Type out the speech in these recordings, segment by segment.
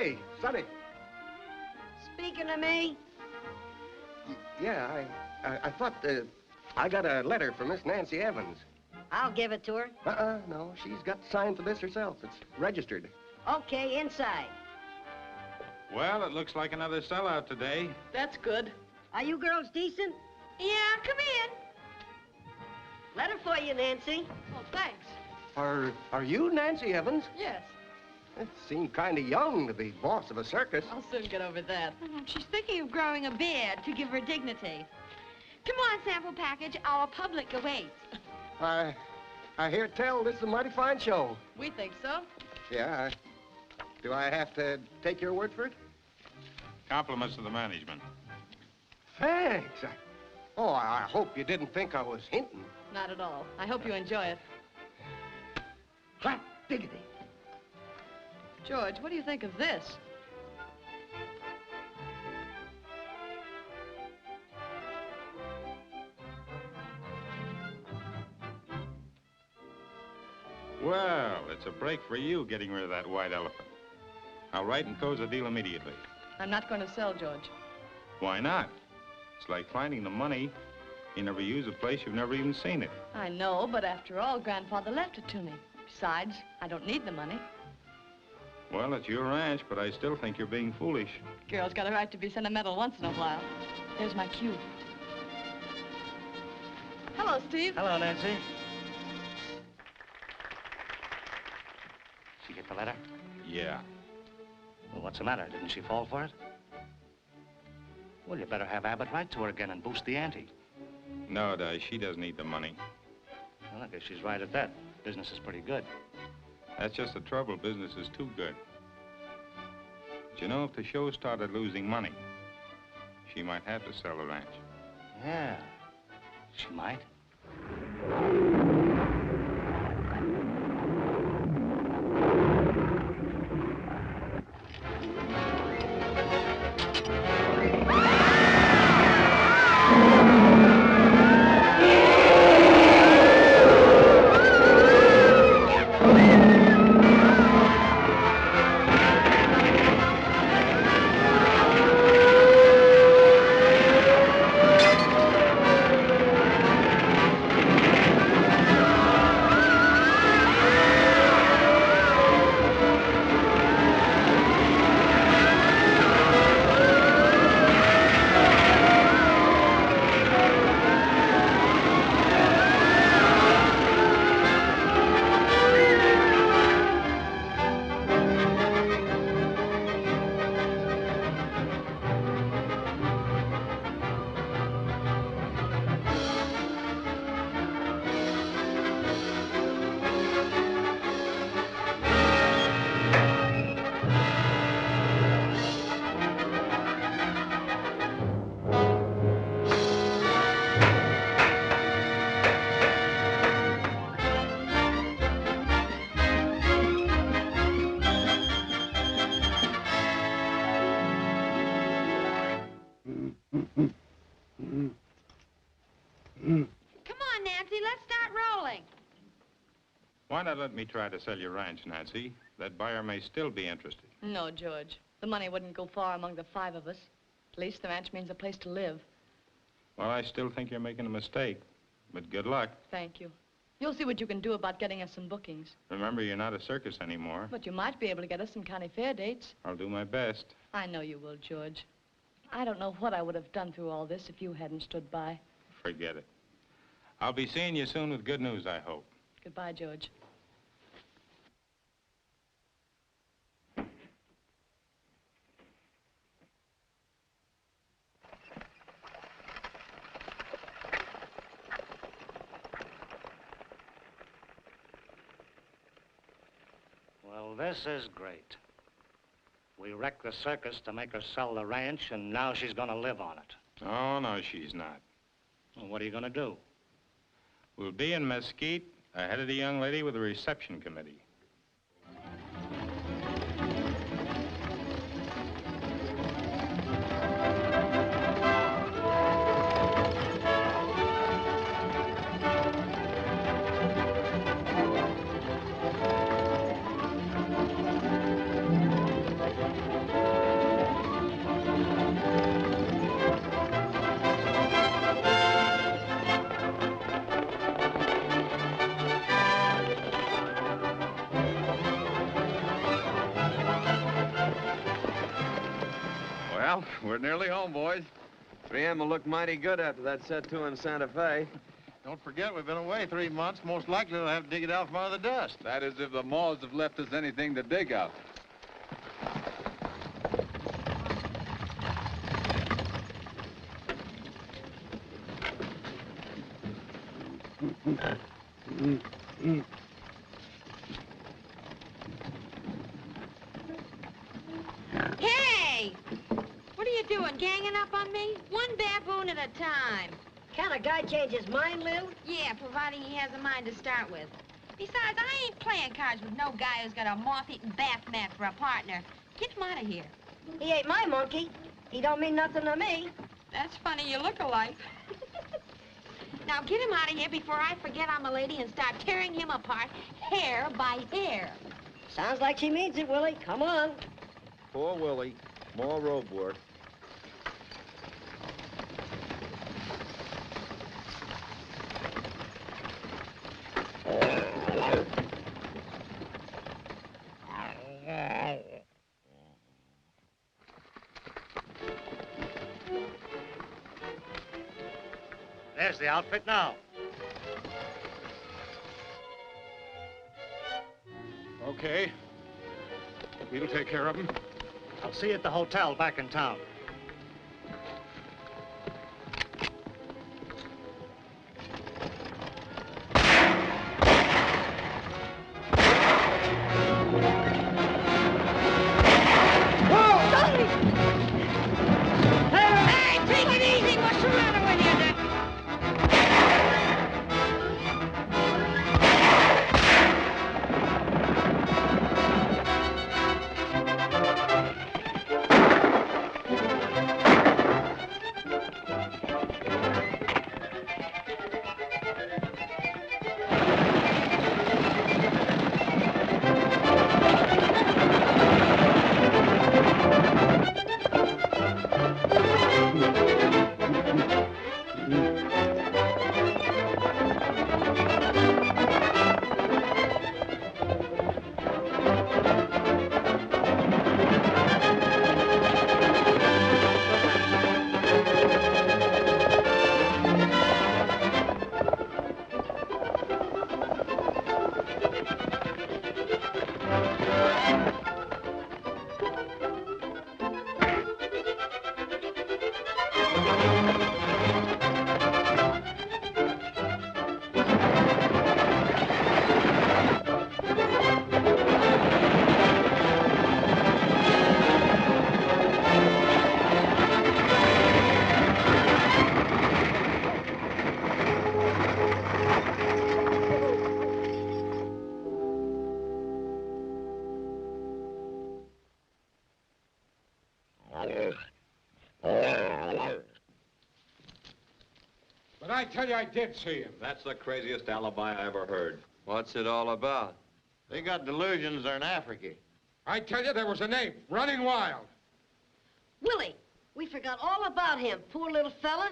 Hey, Sonny. Speaking of me? Yeah, I thought I got a letter from Miss Nancy Evans. I'll give it to her. No, she's got to sign for this herself. It's registered. Okay, inside. Well, it looks like another sellout today. That's good. Are you girls decent? Yeah, come in. Letter for you, Nancy. Oh, thanks. Are you Nancy Evans? Yes. It seemed kind of young to be boss of a circus. I'll soon get over that. She's thinking of growing a beard to give her dignity. Come on, sample package. Our public awaits. I hear tell this is a mighty fine show. We think so. Yeah, do I have to take your word for it? Compliments to the management. Thanks. I hope you didn't think I was hinting. Not at all. I hope you enjoy it. Hot diggity. George, what do you think of this? Well, it's a break for you getting rid of that white elephant. I'll write and close the deal immediately. I'm not going to sell, George. Why not? It's like finding the money. You never use a place, you've never even seen it. I know, but after all, Grandfather left it to me. Besides, I don't need the money. Well, it's your ranch, but I still think you're being foolish. Girl's got a right to be sentimental once in a while. There's my cue. Hello, Steve. Hello, Nancy. Did she get the letter? Yeah. Well, what's the matter? Didn't she fall for it? Well, you better have Abbott write to her again and boost the ante. No, she doesn't need the money. Well, I guess she's right at that. Business is pretty good. That's just the trouble. Business is too good. But you know, if the show started losing money, she might have to sell the ranch. Yeah, she might. Come on, Nancy, let's start rolling. Why not let me try to sell your ranch, Nancy? That buyer may still be interested. No, George. The money wouldn't go far among the five of us. At least the ranch means a place to live. Well, I still think you're making a mistake. But good luck. Thank you. You'll see what you can do about getting us some bookings. Remember, you're not a circus anymore. But you might be able to get us some county fair dates. I'll do my best. I know you will, George. I don't know what I would have done through all this if you hadn't stood by. Forget it. I'll be seeing you soon with good news, I hope. Goodbye, George. Well, this is great. We wrecked the circus to make her sell the ranch, and now she's gonna live on it. Oh, no, she's not. Well, what are you gonna do? We'll be in Mesquite ahead of the young lady with the reception committee. Well, we're nearly home, boys. 3M will look mighty good after that set to in Santa Fe. Don't forget, we've been away 3 months. Most likely they'll have to dig it out from under the dust. That is if the moths have left us anything to dig out. Hey! What are you doing, ganging up on me? One baboon at a time. Can a guy change his mind, Lou? Yeah, providing he has a mind to start with. Besides, I ain't playing cards with no guy who's got a moth-eaten bath mat for a partner. Get him out of here. He ain't my monkey. He don't mean nothing to me. That's funny, you look alike. Now get him out of here before I forget I'm a lady and start tearing him apart, hair by hair. Sounds like she means it, Willie. Come on. Poor Willie. More rope work. There's the outfit now. Okay. We'll take care of him. I'll see you at the hotel back in town. Hey, take it easy. What's the matter with you, Dick? But I tell you, I did see him. That's the craziest alibi I ever heard. What's it all about? They got delusions. They're in Africa. I tell you, there was an ape running wild. Willie, we forgot all about him. Poor little fella.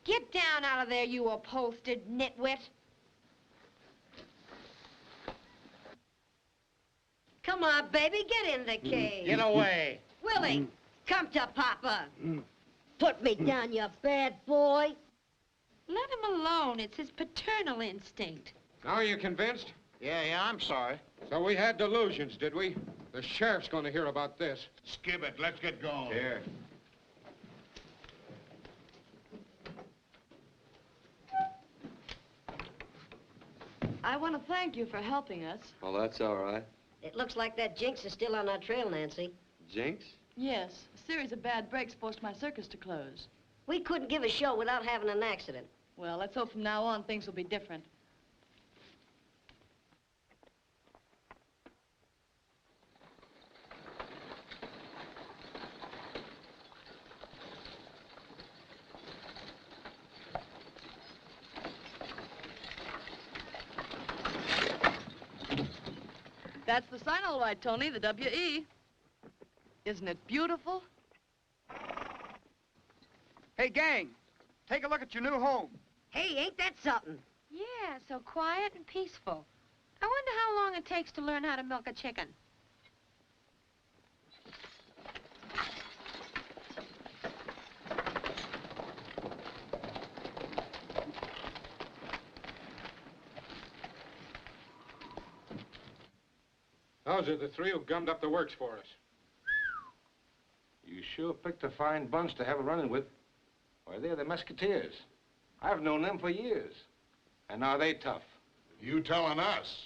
Get down out of there, you upholstered nitwit. Come on, baby, get in the cave. Get away. Willie, come to Papa. Put me down, you bad boy. Let him alone. It's his paternal instinct. Now you convinced? Yeah, I'm sorry. So we had delusions, did we? The sheriff's gonna hear about this. Skip it. Let's get going. Here. I want to thank you for helping us. Well, that's all right. It looks like that jinx is still on our trail, Nancy. Jinx? Yes, a series of bad breaks forced my circus to close. We couldn't give a show without having an accident. Well, let's hope from now on things will be different. That's the sign all right, Tony, the W.E. Isn't it beautiful? Hey, gang, take a look at your new home. Hey, ain't that something? Yeah, so quiet and peaceful. I wonder how long it takes to learn how to milk a chicken. Those are the three who gummed up the works for us. You sure picked a fine bunch to have a run-in with. Why, they're the Musketeers. I've known them for years. And are they tough? You telling us?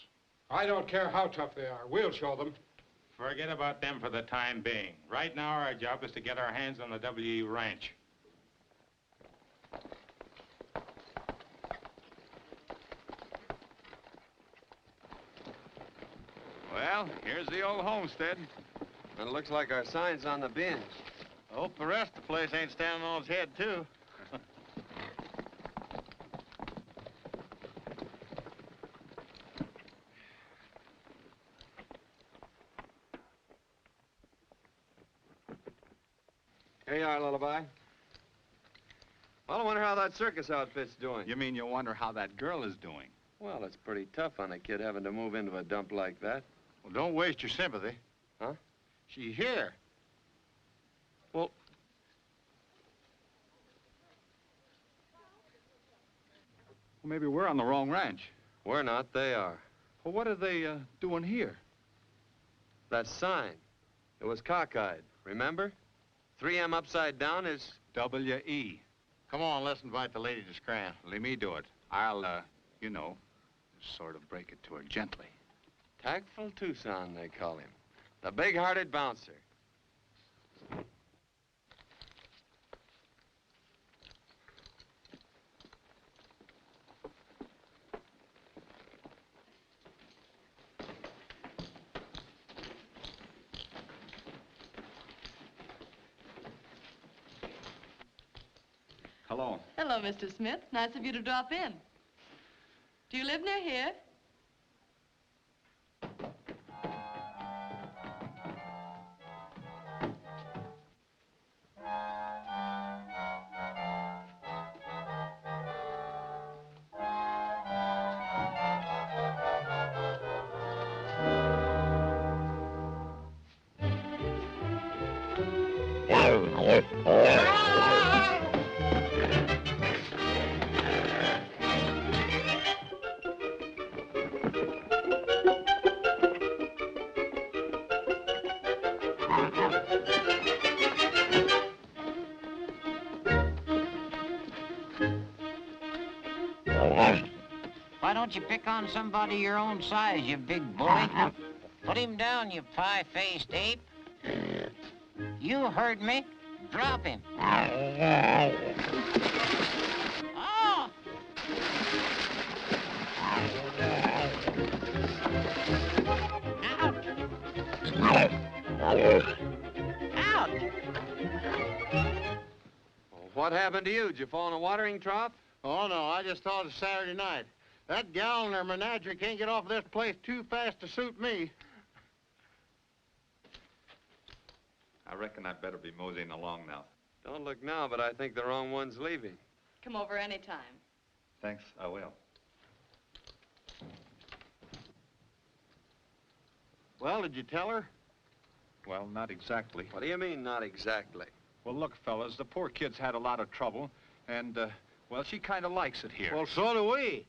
I don't care how tough they are. We'll show them. Forget about them for the time being. Right now, our job is to get our hands on the W.E. ranch. Well, here's the old homestead. And it looks like our sign's on the binge. I hope the rest of the place ain't standing on its head, too. Here you are, Lullaby. Well, I wonder how that circus outfit's doing. You mean you wonder how that girl is doing? Well, it's pretty tough on a kid having to move into a dump like that. Well, don't waste your sympathy. Huh? She's here. Well, Maybe we're on the wrong ranch. we're not, they are. Well, what are they doing here? That sign, it was cockeyed, remember? 3M upside down is... W.E. Come on, let's invite the lady to scram. Let me do it. I'll, you know, sort of break it to her gently. Tactful Tucson, they call him. The big-hearted bouncer. Hello. Hello, Mr. Smith. Nice of you to drop in. Do you live near here? Why don't you pick on somebody your own size, you big bully? Put him down, you pie-faced ape. You heard me. Drop him. Oh! Out! What happened to you? Did you fall in a watering trough? Oh, no, I just thought it's Saturday night. That gal and her menagerie can't get off of this place too fast to suit me. I reckon I'd better be moseying along now. Don't look now, but I think the wrong one's leaving. Come over anytime. Thanks, I will. Well, did you tell her? Well, not exactly. What do you mean, not exactly? Well, look, fellas, the poor kid's had a lot of trouble, and, well, she kind of likes it here. Well, so do we.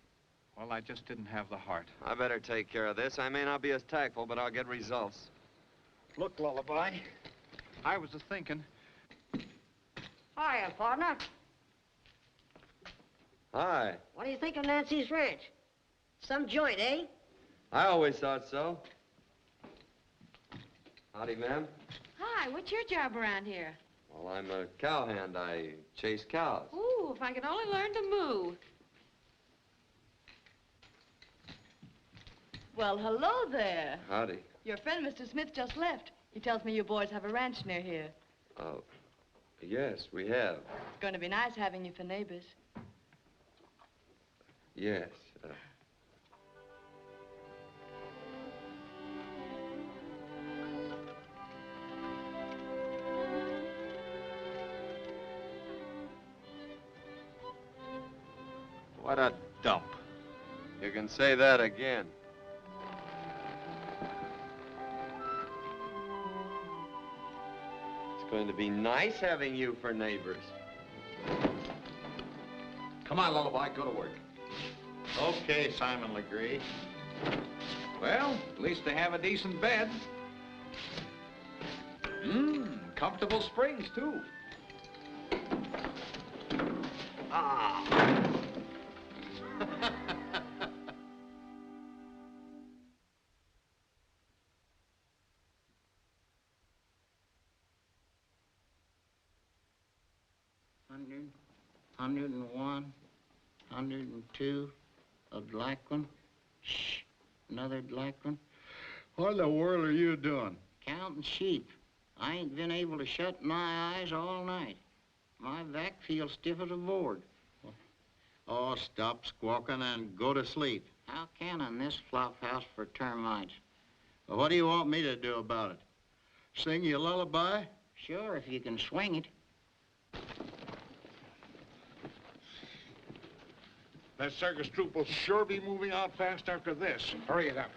Well, I just didn't have the heart. I better take care of this. I may not be as tactful, but I'll get results. Look, Lullaby, I was a-thinking. Hiya, partner. Hi. What do you think of Nancy's ranch? Some joint, eh? I always thought so. Howdy, ma'am. Hi, what's your job around here? Well, I'm a cowhand. I chase cows. Ooh, if I could only learn to moo. Well, hello there. Howdy. Your friend, Mr. Smith, just left. He tells me you boys have a ranch near here. Oh, yes, we have. It's going to be nice having you for neighbors. Yes. What a dump. You can say that again. It's going to be nice having you for neighbors. Come on, Lullaby, go to work. Okay, Simon Legree. Well, at least they have a decent bed. Comfortable springs, too. Ah. Hundred and one, 102, a black one. Shh, another black one. What in the world are you doing? Counting sheep. I ain't been able to shut my eyes all night. My back feels stiff as a board. Oh, stop squawking and go to sleep. How can in this flop house for termites? Well, what do you want me to do about it? Sing you a lullaby? Sure, if you can swing it. That circus troupe will sure be moving out fast after this. Hurry it up.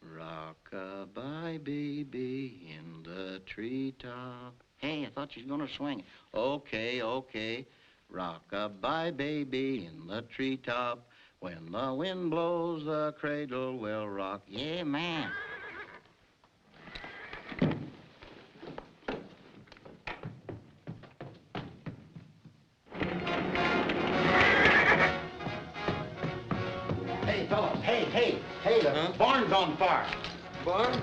Rock-a-bye, baby, in the treetop. Hey, I thought you was gonna swing it. Okay, okay. Rock-a-bye, baby, in the treetop. When the wind blows, the cradle will rock. Yeah, man. Hey, fellas, hey, the barn's on fire. Barn?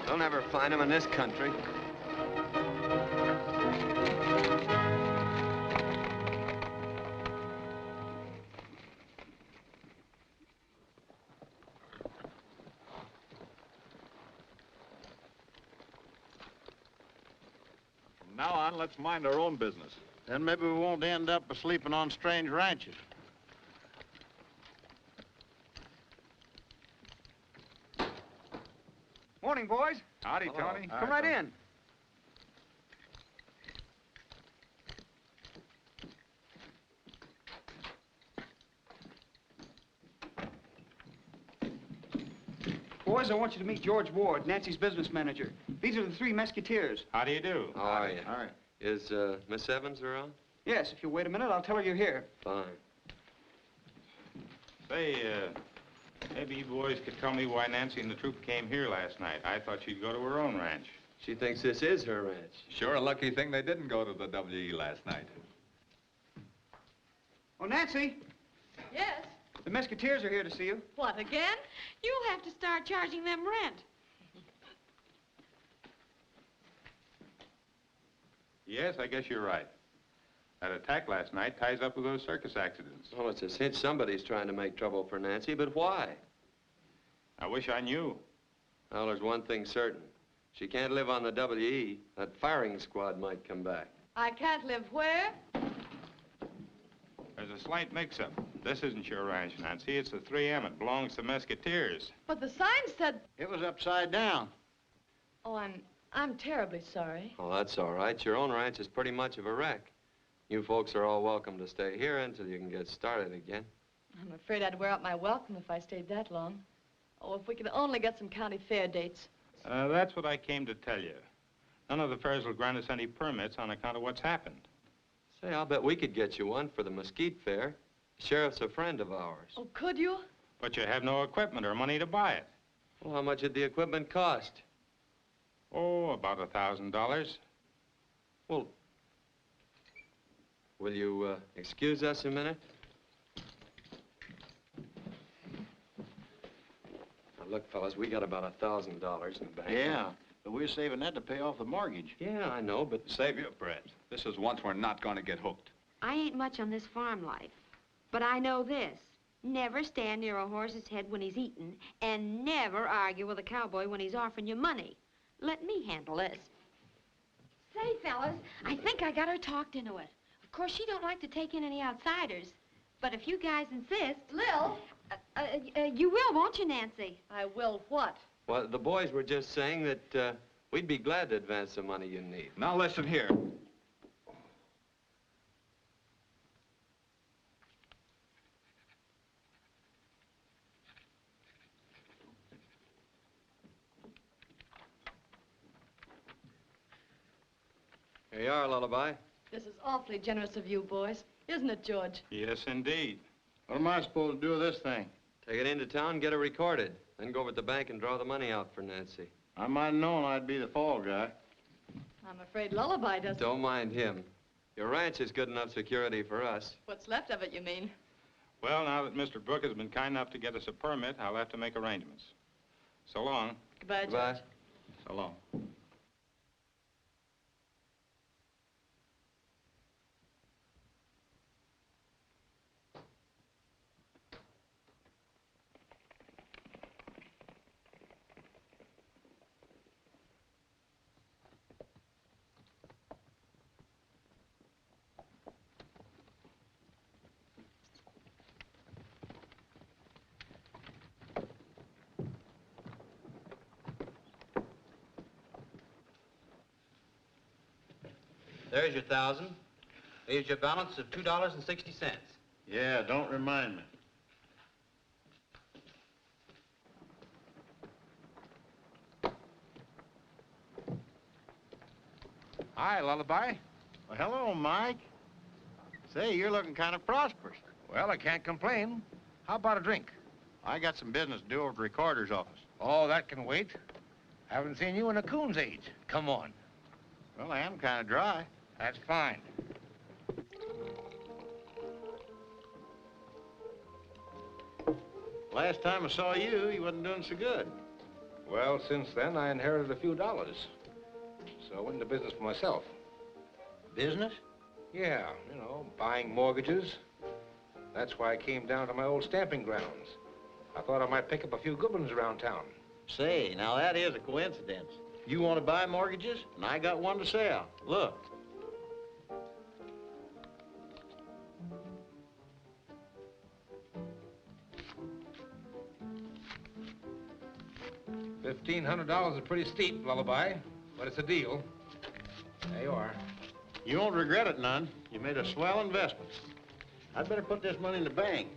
They'll never find him in this country. From now on, let's mind our own business. Then maybe we won't end up sleeping on strange ranches. Morning, boys. Howdy, Hello. Tony. Come right in. Boys, I want you to meet George Ward, Nancy's business manager. These are the three Musketeers. How do you do? How are you? All right. Is Miss Evans around? Yes, if you'll wait a minute, I'll tell her you're here. Fine. Say, maybe you boys could tell me why Nancy and the troop came here last night. I thought she'd go to her own ranch. She thinks this is her ranch. Sure a lucky thing they didn't go to the WE last night. Oh, Nancy, Yes? the Musketeers are here to see you. What, again? You'll have to start charging them rent. Yes, I guess you're right. That attack last night ties up with those circus accidents. Well, it's a cinch somebody's trying to make trouble for Nancy, but why? I wish I knew. Well, there's one thing certain. She can't live on the WE. That firing squad might come back. I can't live where? There's a slight mix-up. This isn't your ranch, Nancy. It's the 3M. It belongs to Musketeers. But the sign said... It was upside down. Oh, I'm terribly sorry. Oh, that's all right. Your own ranch is pretty much of a wreck. You folks are all welcome to stay here until you can get started again. I'm afraid I'd wear out my welcome if I stayed that long. Oh, if we could only get some county fair dates. That's what I came to tell you. None of the fairs will grant us any permits on account of what's happened. Say, I'll bet we could get you one for the Mesquite Fair. The sheriff's a friend of ours. Oh, could you? But you have no equipment or money to buy it. Well, how much did the equipment cost? Oh, about $1,000. Well, will you excuse us a minute? Now, look, fellas, we got about $1,000 in the bank. Yeah, But we're saving that to pay off the mortgage. Yeah, I know, but... Save your breath. This is once we're not going to get hooked. I ain't much on this farm life, but I know this. Never stand near a horse's head when he's eating, and never argue with a cowboy when he's offering you money. Let me handle this. Say, fellas, I think I got her talked into it. Of course, she don't like to take in any outsiders. But if you guys insist... Lil! You will, won't you, Nancy? I will what? Well, the boys were just saying that we'd be glad to advance the money you need. Now listen here. Here you are, Lullaby. This is awfully generous of you, boys. Isn't it, George? Yes, indeed. What am I supposed to do with this thing? Take it into town, get it recorded. Then go over to the bank and draw the money out for Nancy. I might have known I'd be the fall guy. I'm afraid Lullaby doesn't. Don't mind him. Your ranch is good enough security for us. What's left of it, you mean? Well, now that Mr. Brooke has been kind enough to get us a permit, I'll have to make arrangements. So long. Goodbye, George. Goodbye. So long. There's your 1,000. Leaves your balance of $2.60. Yeah, don't remind me. Hi, Lullaby. Well, hello, Mike. Say, you're looking kind of prosperous. Well, I can't complain. How about a drink? I got some business to do over at the recorder's office. Oh, that can wait. Haven't seen you in a coon's age. Come on. Well, I am kind of dry. That's fine. Last time I saw you, you wasn't doing so good. Well, since then, I inherited a few dollars. So I went into business for myself. Business? Yeah, you know, buying mortgages. That's why I came down to my old stamping grounds. I thought I might pick up a few good ones around town. Say, now that is a coincidence. You want to buy mortgages, and I got one to sell. Look. $1,500 is pretty steep, Lullaby, but it's a deal. There you are. You won't regret it none. You made a swell investment. I'd better put this money in the bank.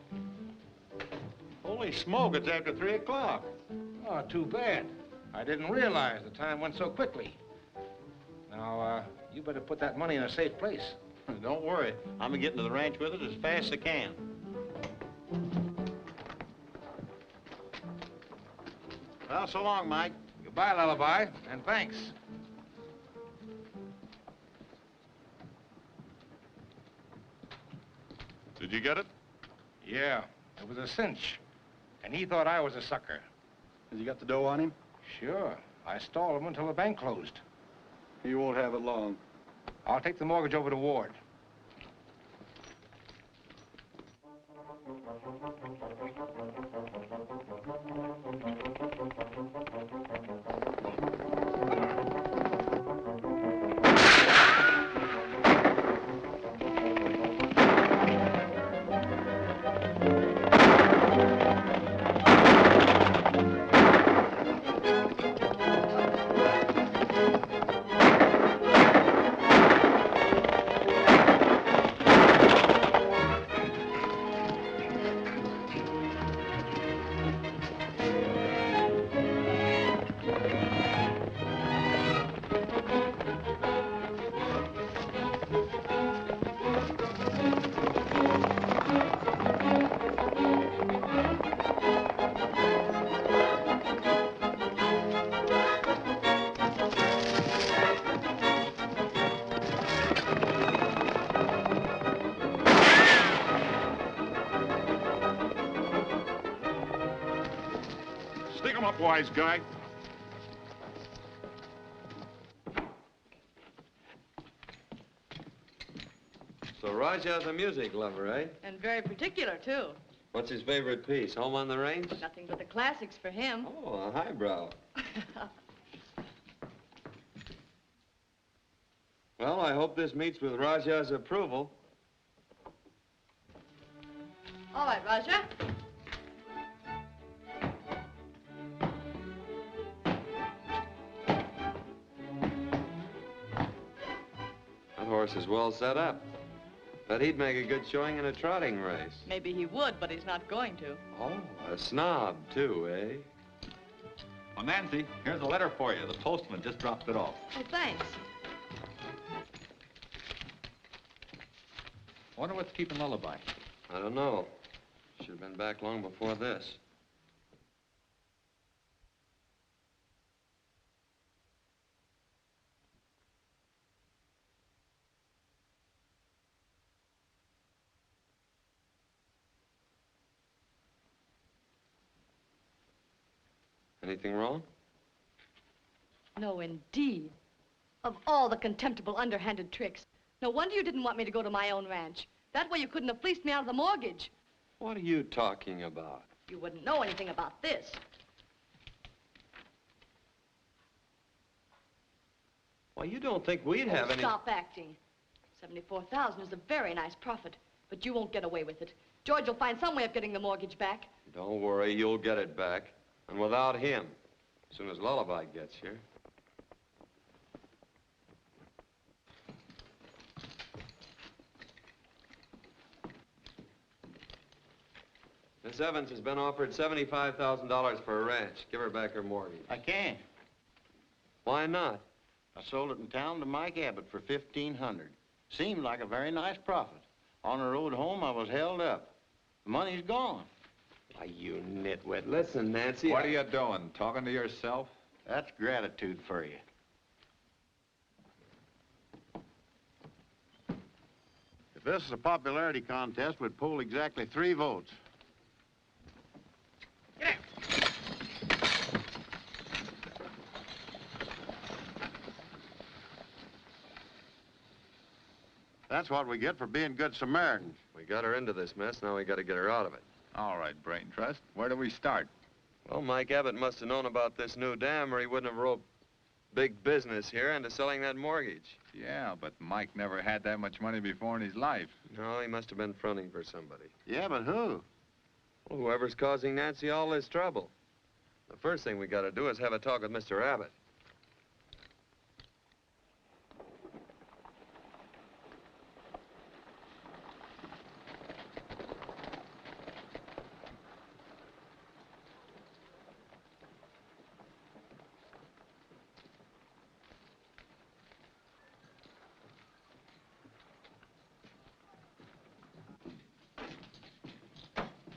Holy smoke, it's after 3 o'clock. Oh, too bad. I didn't realize the time went so quickly. Now, you better put that money in a safe place. Don't worry. I'm gonna get into the ranch with it as fast as I can. Well, so long, Mike. Goodbye, Lullaby, and thanks. Did you get it? Yeah, it was a cinch. And he thought I was a sucker. Has he got the dough on him? Sure. I stalled him until the bank closed. He won't have it long. I'll take the mortgage over to Ward. Stick 'em up, wise guy. So Raja's a music lover, eh? And very particular, too. What's his favorite piece? Home on the Range? Nothing but the classics for him. Oh, a highbrow. Well, I hope this meets with Raja's approval. All right, Raja. That horse is well set up. Bet he'd make a good showing in a trotting race. Maybe he would, but he's not going to. Oh, a snob, too, eh? Well, Nancy, here's a letter for you. The postman just dropped it off. Oh, thanks. Wonder what's keeping Lullaby. I don't know. Should have been back long before this. Anything wrong? No, indeed. Of all the contemptible, underhanded tricks. No wonder you didn't want me to go to my own ranch. That way you couldn't have fleeced me out of the mortgage. What are you talking about? You wouldn't know anything about this. Well, you don't think we'd have any... Stop acting. 74,000 is a very nice profit, but you won't get away with it. George will find some way of getting the mortgage back. Don't worry, you'll get it back. And without him, as soon as Lullaby gets here. Miss Evans has been offered $75,000 for a ranch. Give her back her mortgage. I can't. Why not? I sold it in town to Mike Abbott for $1,500. Seemed like a very nice profit. On the road home, I was held up. The money's gone. Why, you nitwit. Listen, Nancy. What are you doing? Talking to yourself? That's gratitude for you. If this is a popularity contest, we'd poll exactly 3 votes. That's what we get for being good Samaritans. We got her into this mess, now we got to get her out of it. All right, Brain Trust. Where do we start? Well, Mike Abbott must have known about this new dam or he wouldn't have roped big business here into selling that mortgage. Yeah, but Mike never had that much money before in his life. No, he must have been fronting for somebody. Yeah, but who? Well, whoever's causing Nancy all this trouble. The first thing we got to do is have a talk with Mr. Abbott.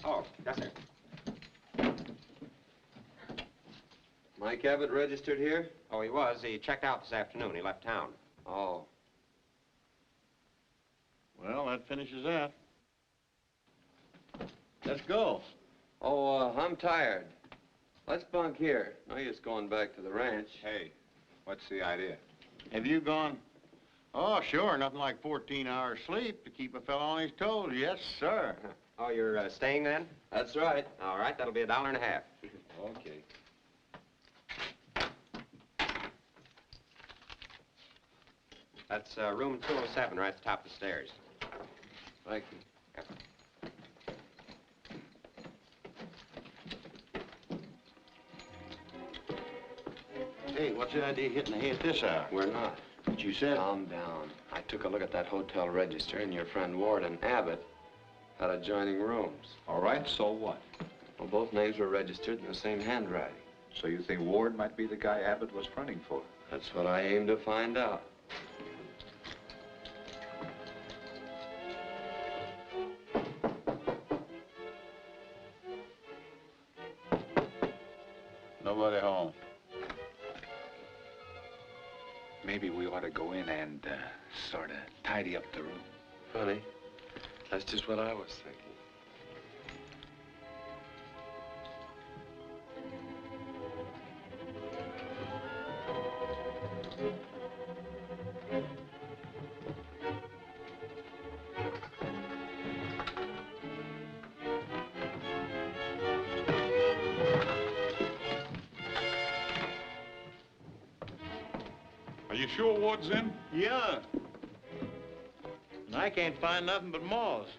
Oh, yes, sir. Mike Abbott registered here? Oh, he was. He checked out this afternoon. He left town. Oh. Well, that finishes that. Let's go. Oh, I'm tired. Let's bunk here. No use going back to the ranch. Hey, what's the idea? Have you gone? Oh, sure. Nothing like 14 hours sleep to keep a fellow on his toes. Yes, sir. Oh, you're staying then? That's right. All right, that'll be $1.50. Okay. That's room 207 right at the top of the stairs. Thank you. Hey, what's the idea of hitting the hay at this hour? We're not. But you said... Calm down. I took a look at that hotel register, and your friend Ward and Abbott had adjoining rooms. All right, so what? Well, both names were registered in the same handwriting. So you think Ward might be the guy Abbott was fronting for? That's what I aim to find out. Nobody home. Maybe we ought to go in and sort of tidy up the room. Funny. That's just what I was thinking. Are you sure Ward's in? Yeah. And I can't find nothing but moths.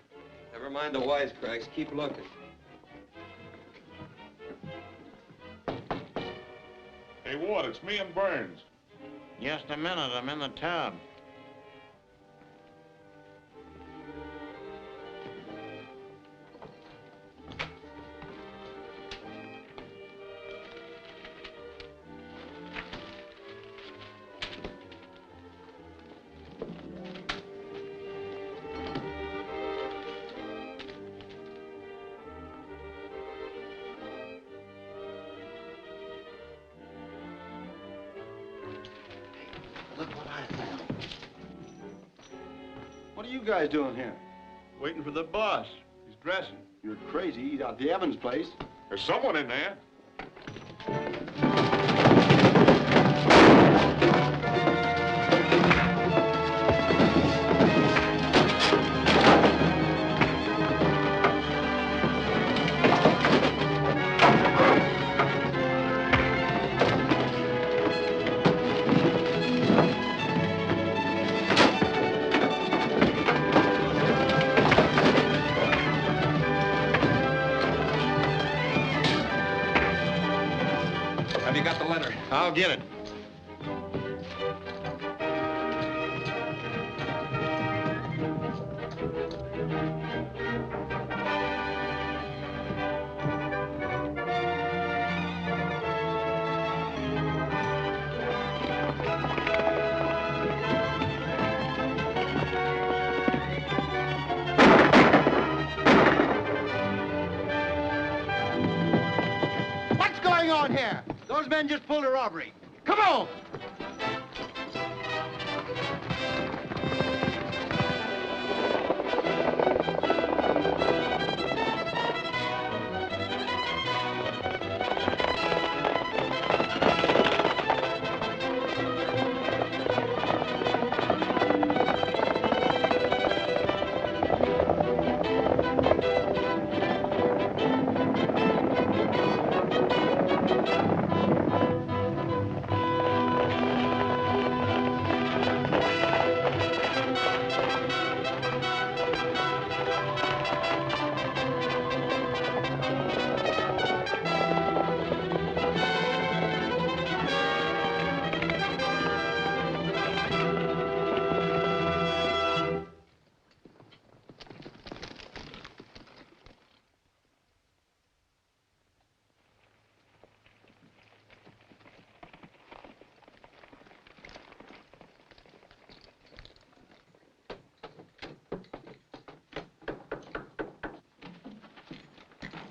Never mind the wisecracks. Keep looking. Hey, Ward, it's me and Burns. Just a minute, I'm in the tub. Look what I found. What are you guys doing here? Waiting for the boss. He's dressing. You're crazy. He's out the Evans place. There's someone in there. Have you got the letter? I'll get it. What's going on here? Those men just pulled a robbery. Come on!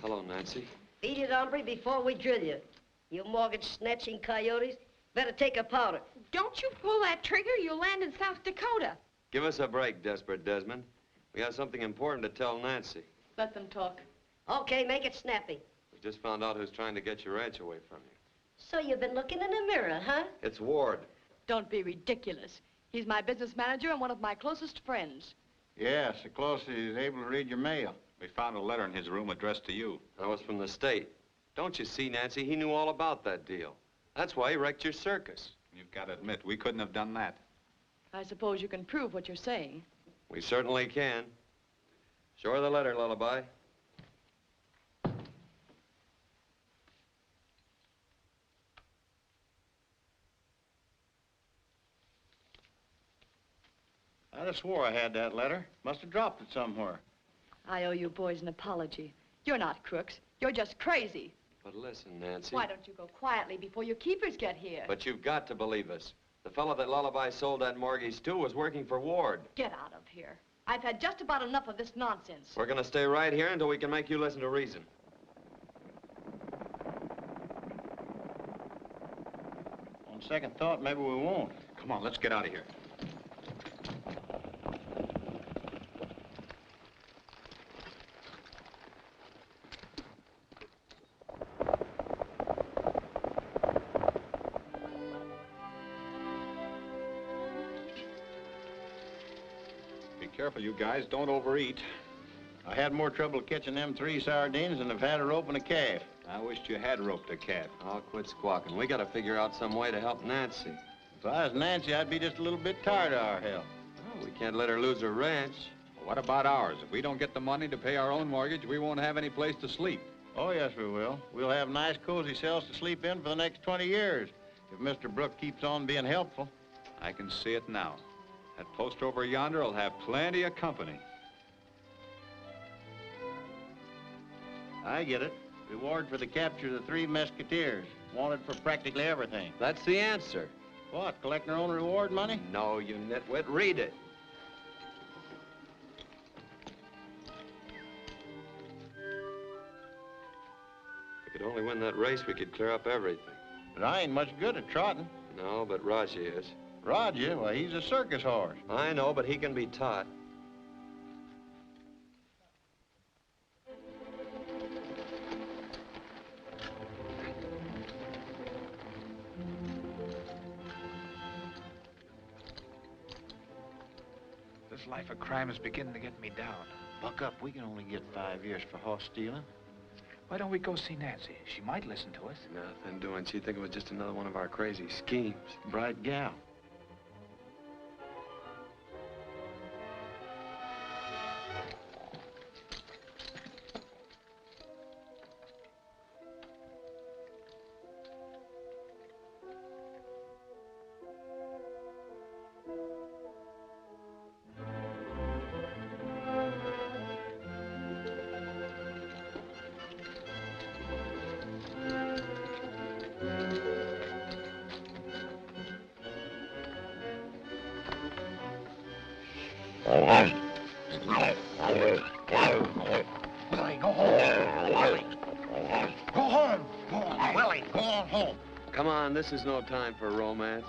Hello, Nancy. Beat it, hombre, before we drill you. You mortgage-snatching coyotes. Better take a powder. Don't you pull that trigger, you'll land in South Dakota. Give us a break, Desperate Desmond. We got something important to tell Nancy. Let them talk. Okay, make it snappy. We just found out who's trying to get your ranch away from you. So you've been looking in the mirror, huh? It's Ward. Don't be ridiculous. He's my business manager and one of my closest friends. Yes, so close he's able to read your mail. We found a letter in his room addressed to you. That was from the state. Don't you see, Nancy? He knew all about that deal. That's why he wrecked your circus. You've got to admit, we couldn't have done that. I suppose you can prove what you're saying. We certainly can. Show her the letter, Lullaby. I just swore I had that letter. Must have dropped it somewhere. I owe you boys an apology. You're not crooks. You're just crazy. But listen, Nancy. Why don't you go quietly before your keepers get here? But you've got to believe us. The fellow that Lullaby sold that mortgage to was working for Ward. Get out of here. I've had just about enough of this nonsense. We're gonna stay right here until we can make you listen to reason. On second thought, maybe we won't. Come on, let's get out of here. Careful, you guys. Don't overeat. I had more trouble catching them 3 sardines than I've had a rope and a calf. I wished you had roped a cat. I'll quit squawking. We gotta figure out some way to help Nancy. If I was Nancy, I'd be just a little bit tired of our help. Well, we can't let her lose her ranch. What about ours? If we don't get the money to pay our own mortgage, we won't have any place to sleep. Oh, yes, we will. We'll have nice, cozy cells to sleep in for the next 20 years, if Mr. Brooke keeps on being helpful. I can see it now. That poster over yonder will have plenty of company. I get it. Reward for the capture of the 3 Musketeers. Wanted for practically everything. That's the answer. What, collecting our own reward money? No, you nitwit. Read it. If we could only win that race, we could clear up everything. But I ain't much good at trotting. No, but Raji is. Raji? Well, he's a circus horse. I know, but he can be taught. This life of crime is beginning to get me down. Buck up. We can only get 5 years for horse stealing. Why don't we go see Nancy? She might listen to us. Nothing doing. She'd think it was just another one of our crazy schemes. Bright gal. Willie, go home. Willie. Go home. Go on, Willie. Go on home. Come on, this is no time for romance.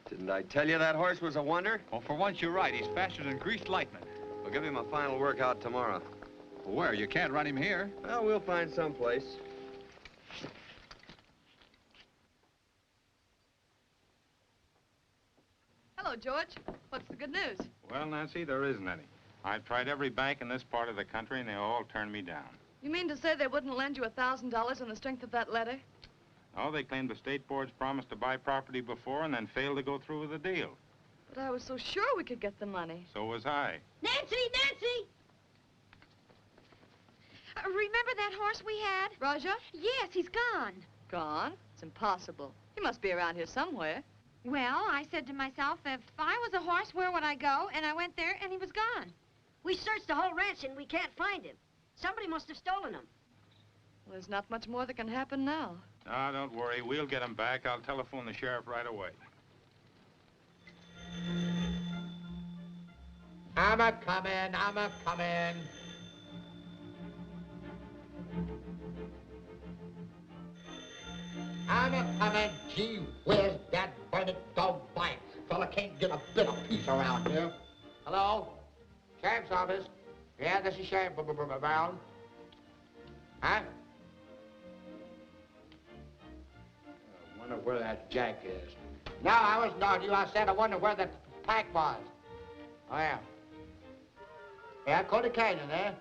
Didn't I tell you that horse was a wonder? Well, for once, you're right. He's faster than greased lightning. We'll give him a final workout tomorrow. Well, where? You can't run him here. Well, we'll find some place. Hello, George. What's the good news? Well, Nancy, there isn't any. I've tried every bank in this part of the country, and they all turned me down. You mean to say they wouldn't lend you $1,000 on the strength of that letter? Oh, they claimed the state board's promised to buy property before and then failed to go through with the deal. But I was so sure we could get the money. So was I. Nancy! Nancy! Remember that horse we had? Raja? Yes, he's gone. Gone? It's impossible. He must be around here somewhere. Well, I said to myself, if I was a horse, where would I go? And I went there, and he was gone. We searched the whole ranch and we can't find him. Somebody must have stolen him. Well, there's not much more that can happen now. Ah, don't worry. We'll get him back. I'll telephone the sheriff right away. I'm a-comin', I'm a-comin'. I'm a-comin', gee whiz, that burning dog bite. Fella can't get a bit of peace around here. Hello? Sheriff's office. Yeah, this is Sheriff Brown. Huh? I wonder where that jack is. No, I wasn't talking to you. I said I wonder where that pack was. Oh, yeah. Yeah, Cody Canyon, eh?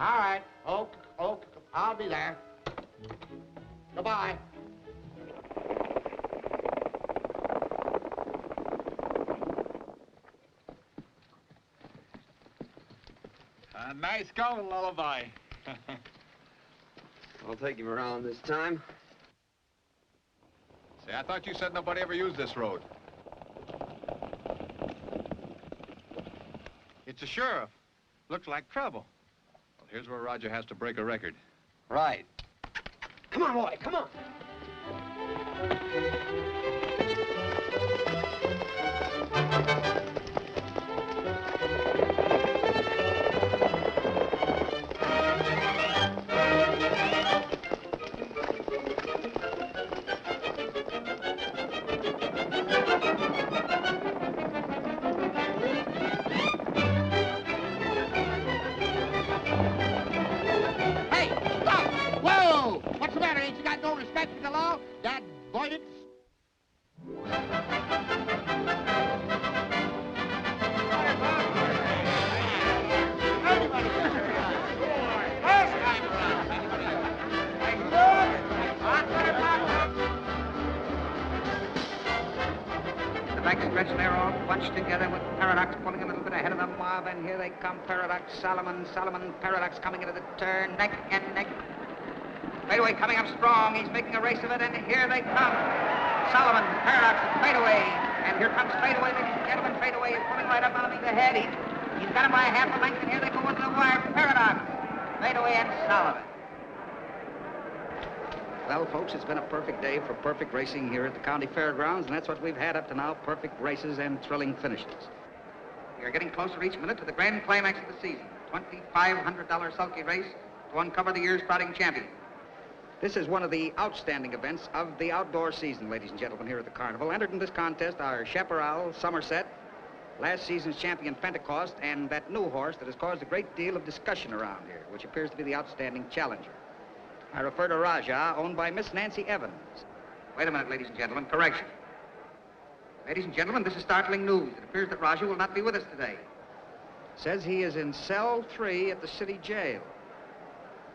All right. Okay, I'll be there. Goodbye. Nice going, Lullaby. I'll take him around this time. Say, I thought you said nobody ever used this road. It's a sheriff. Looks like trouble. Well, here's where Roger has to break a record. Right. Come on, boy, come on. Hey, stop! Whoa! What's the matter? Ain't you got no respect for the law? That boyded. The backstretch, they're all bunched together with Paradox pulling a little bit ahead of the mob, and here they come, Paradox, Solomon, Paradox coming into the turn, neck and neck. Fadeaway coming up strong, he's making a race of it, and here they come. Solomon, Paradox, and Fadeaway, and here comes Fadeaway, ladies and gentlemen, Fadeaway is coming right up on him ahead. He's got him by a half a length, and here they go into the wire, Paradox, Fadeaway, and Solomon. Well, folks, it's been a perfect day for perfect racing here at the county fairgrounds, and that's what we've had up to now, perfect races and thrilling finishes. We are getting closer each minute to the grand climax of the season, $2,500 sulky race to uncover the year's trotting champion. This is one of the outstanding events of the outdoor season, ladies and gentlemen, here at the carnival. Entered in this contest are Chaparral, Somerset, last season's champion Pentecost, and that new horse that has caused a great deal of discussion around here, which appears to be the outstanding challenger. I refer to Raja, owned by Miss Nancy Evans. Wait a minute, ladies and gentlemen. Correction. Ladies and gentlemen, this is startling news. It appears that Raja will not be with us today. Says he is in cell 3 at the city jail.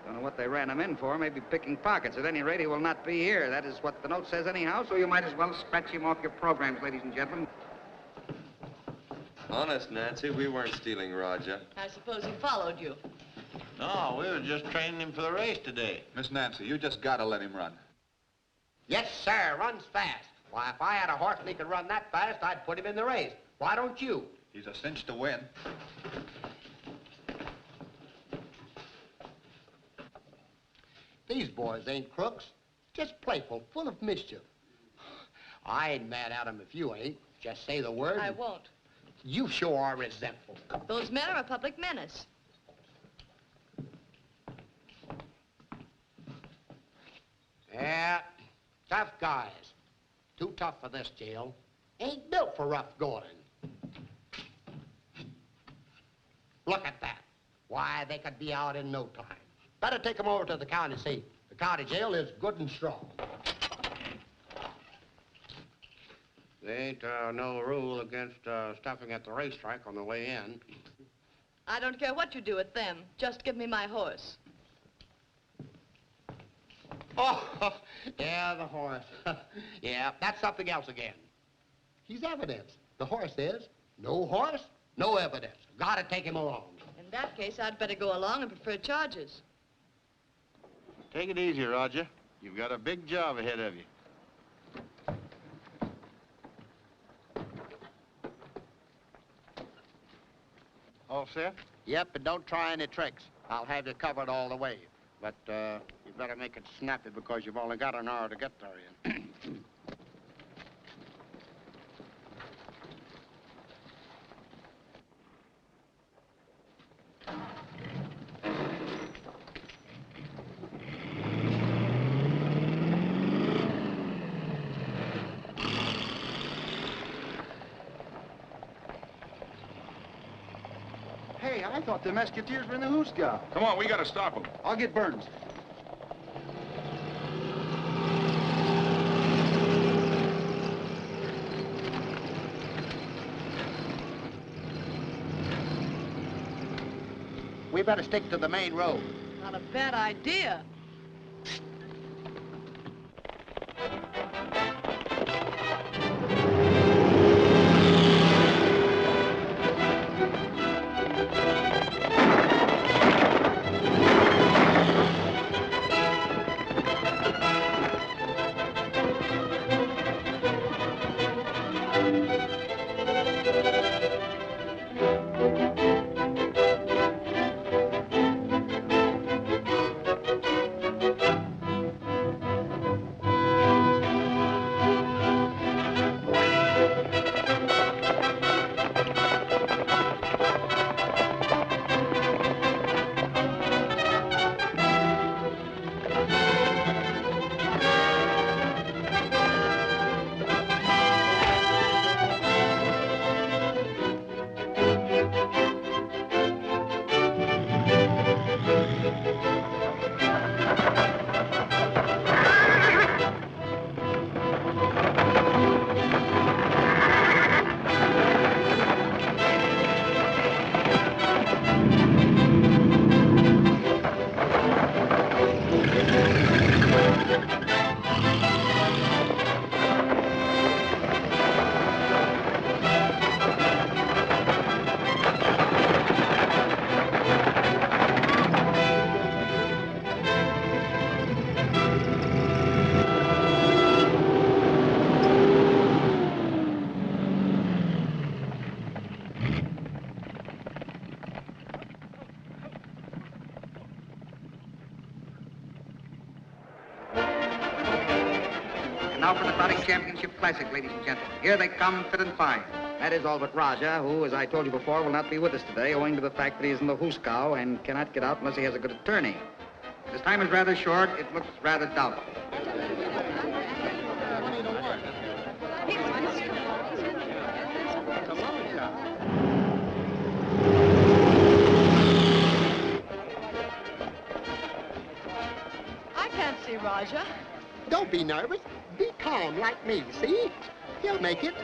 Don't know what they ran him in for. Maybe picking pockets. At any rate, he will not be here. That is what the note says anyhow, so you might as well scratch him off your programs, ladies and gentlemen. Honest, Nancy, we weren't stealing Roger. I suppose he followed you. No, we were just training him for the race today. Miss Nancy, you just gotta let him run. Yes, sir, runs fast. Why, if I had a horse and he could run that fast, I'd put him in the race. Why don't you? He's a cinch to win. These boys ain't crooks, just playful, full of mischief. I ain't mad at 'em if you ain't. Just say the word. I won't. You sure are resentful. Those men are a public menace. Yeah, tough guys. Too tough for this jail. Ain't built for rough going. Look at that. Why, they could be out in no time. Better take 'em over to the county seat. The county jail is good and strong. There ain't no rule against stopping at the racetrack on the way in. I don't care what you do with them. Just give me my horse. Oh, yeah, the horse. Yeah, that's something else again. He's evidence. The horse is. No horse, no evidence. Gotta take him along. In that case, I'd better go along and prefer charges. Take it easy, Roger. You've got a big job ahead of you. All set? Yep, and don't try any tricks. I'll have you covered all the way. But you better make it snappy because you've only got an hour to get there in. Hey, I thought the Musketeers were in the Hoosgow. Come on, we gotta stop him. I'll get Burns. We better stick to the main road. Not a bad idea. Now for the Trotting Championship Classic, ladies and gentlemen. Here they come, fit and fine. That is all but Raja, who, as I told you before, will not be with us today, owing to the fact that he is in the Hooskow and cannot get out unless he has a good attorney. His time is rather short. It looks rather doubtful. I can't see Raja. Don't be nervous. Be calm like me, see? He'll make it.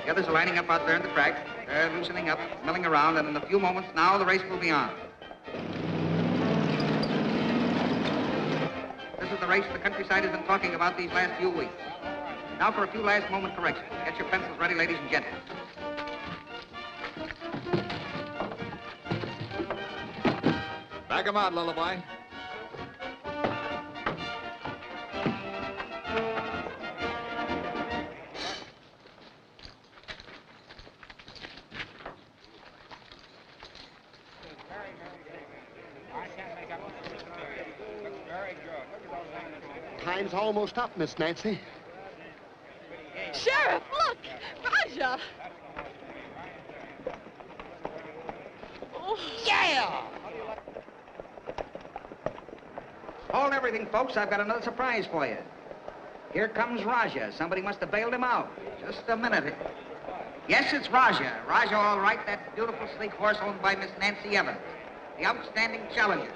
The others are lining up out there in the track. They're loosening up, milling around, and in a few moments now the race will be on. This is the race the countryside has been talking about these last few weeks. Now for a few last moment corrections. Get your pencils ready, ladies and gentlemen. Back 'em out, Lullaby. Time's almost up, Miss Nancy. Sheriff, look! Raja! Oh. Yeah! Hold everything, folks. I've got another surprise for you. Here comes Raja. Somebody must have bailed him out. Just a minute. Yes, it's Raja. Raja, all right. That beautiful, sleek horse owned by Miss Nancy Evans. The outstanding challenger.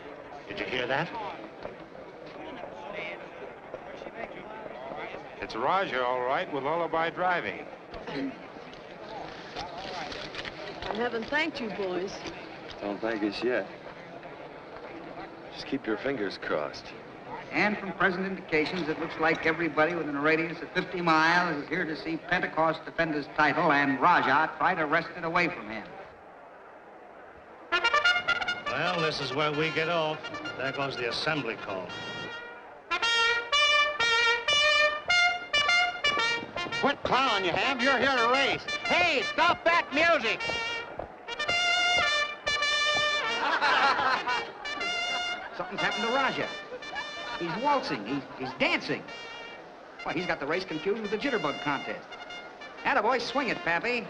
Did you hear that? It's Raja, all right, with Lullaby driving. I haven't thanked you, boys. Don't thank us yet. Just keep your fingers crossed. And from present indications, it looks like everybody within a radius of 50 miles is here to see Pentecost defend his title and Raja try to wrest it away from him. Well, this is where we get off. There goes the assembly call. Quit clowning, you have. You're here to race. Hey, stop that music! Something's happened to Raja. He's waltzing. He's dancing. Why, he's got the race confused with the jitterbug contest. Attaboy, swing it, Pappy.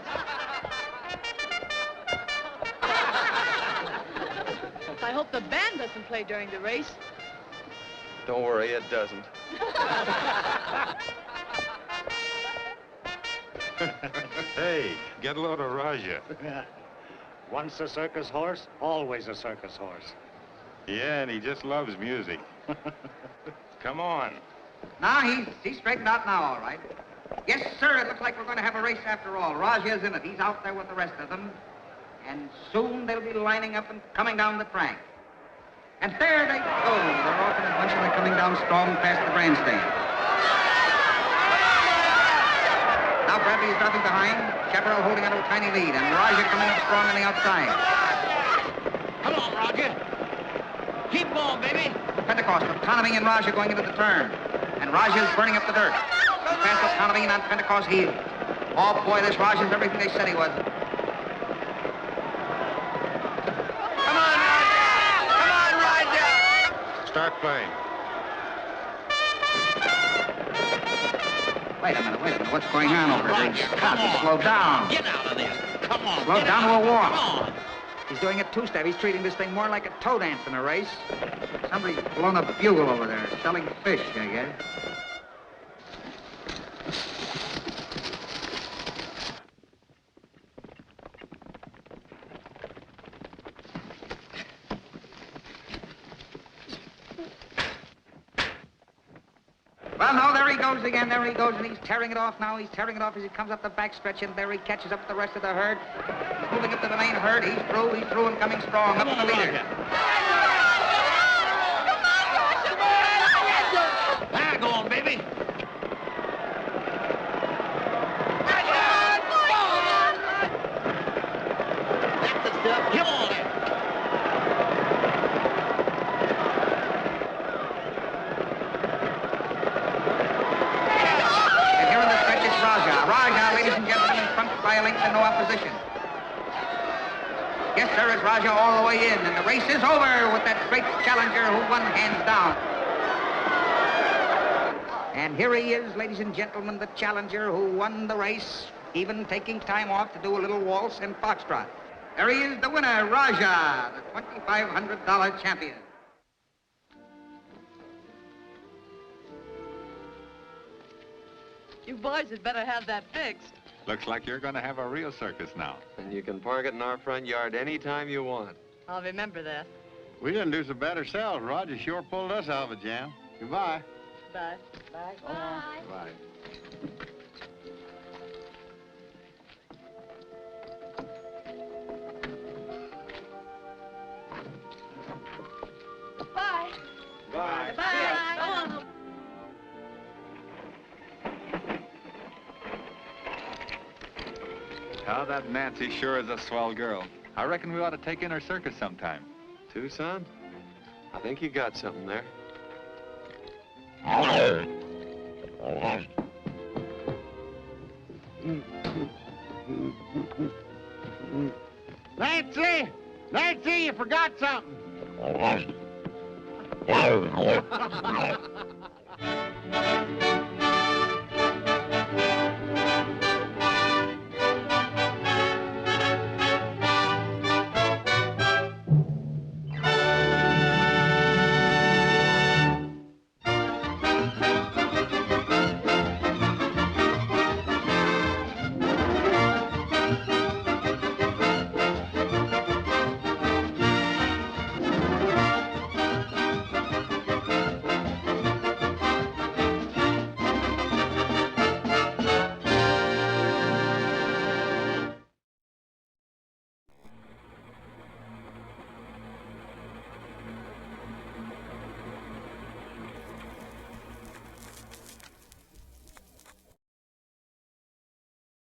I hope the band doesn't play during the race. Don't worry, it doesn't. Hey, get a load of Raja. Once a circus horse, always a circus horse. Yeah, and he just loves music. Come on. Now, he's straightened out now, all right. Yes, sir, it looks like we're going to have a race after all. Raja's in it. He's out there with the rest of them. And soon they'll be lining up and coming down the track. And there they go. They're off in a bunch and they're coming down strong past the grandstand. Now Bradley is dropping behind, Chaparral holding onto a tiny lead, and Raja coming up strong on the outside. Come on, Roger. Keep going, baby. Pentecost with Economy and Raja going into the turn. And Raja's burning up the dirt. He passed Economy and on Pentecost's heel. Oh, boy, this Raja's everything they said he was. Come on, Roger. Come on, Roger. Start playing. Wait a minute. What's going on over there? Slow down. Get out of this. Come on. Slow down to a walk. Come on. He's doing a two-step. He's treating this thing more like a toe dance than a race. Somebody's blown a bugle over there, selling fish, I guess. Well, no, there he goes again. There he goes, and he's tearing it off now. He's tearing it off as he comes up the backstretch, and there he catches up the rest of the herd. He's moving up to the main herd. He's through and coming strong. Up to the leader. There, go on, baby. That's the stuff. Come on. Raja, ladies and gentlemen, in front by a length and no opposition. Yes, sir, it's Raja all the way in, and the race is over with that great challenger who won hands down. And here he is, ladies and gentlemen, the challenger who won the race, even taking time off to do a little waltz and foxtrot. There he is, the winner, Raja, the $2,500 champion. You boys had better have that fixed. Looks like you're going to have a real circus now. And you can park it in our front yard anytime you want. I'll remember that. We didn't do so bad ourselves. Roger sure pulled us out of a jam. Goodbye. Bye. Bye. Bye. Bye. Bye. Bye. Go on. How that Nancy sure is a swell girl. I reckon we ought to take in her circus sometime. Tucson? I think you got something there. Nancy! Nancy, you forgot something.